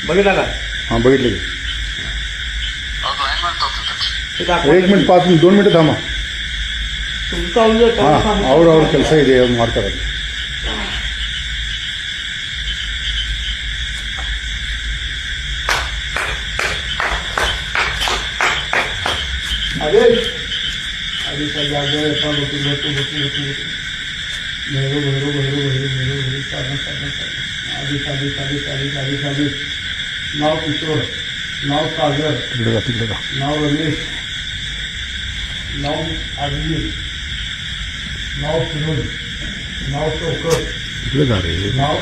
बघितला का? हां बघितलं की. ते दाखवा. 1 मिनिट 5 मिनिट 2 मिनिटं थांबा. तुमचं चालू दे. ಹಾಂ ಅವ್ರವ್ರ ಕೆಲಸ ಇದೆ ಅವ್ರು ಮಾಡ್ತಾರೆ. अरे अरे जागे बसू बसू बसू बसू भैरू भैरू भैरू भैरू भैरू भैरू साधन साधन साधन आधी साधी साधी साधी साधी साधी नाव किशोर, नाव सागर, तिकडे का नाव रमेश, नाव अभिजित, नाव सुनील, नाव शौकत, तिकडे जा रे. नाव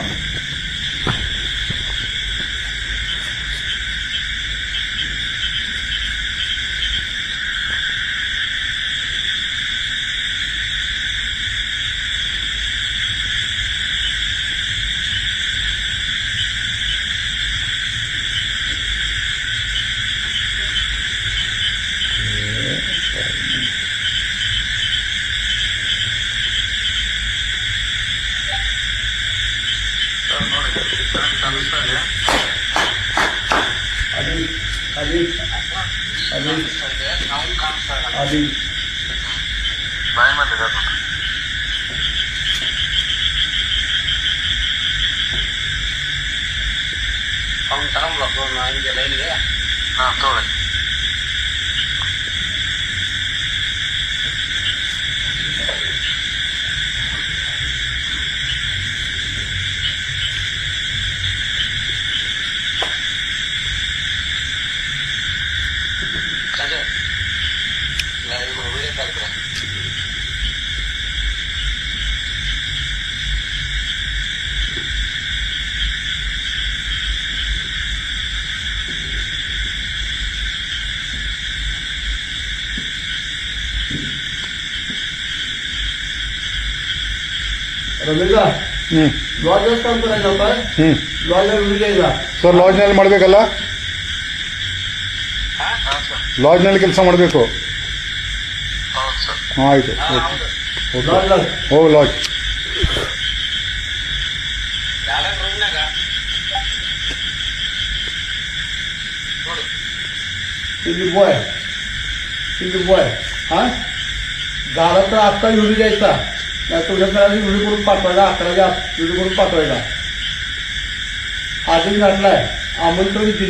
आधी रमेशा लॉजच काम करायचं होतं. लॉजला रुली द्यायचा. ಸರ್ ಲಾಡ್ಜ್ನಲ್ಲಿ ಮಾಡಬೇಕಲ್ಲ, ಲಾಡ್ಜ್ನಲ್ಲಿ ಕೆಲಸ ಮಾಡಬೇಕು. ಹಾಂ ಆಯಿತು ಓಕೆ ಹೋಗಿ ಲಾಡ್ಜ್. सिंधी बॉय हा गाला तर आत्ता व्हिडिओ द्यायचा. तुझ्या व्हिडिओ करून पाठवायचा. 11च्या व्हिडिओ करून पाठवायचा. आधीच घातलाय, आमंत्रण दिले.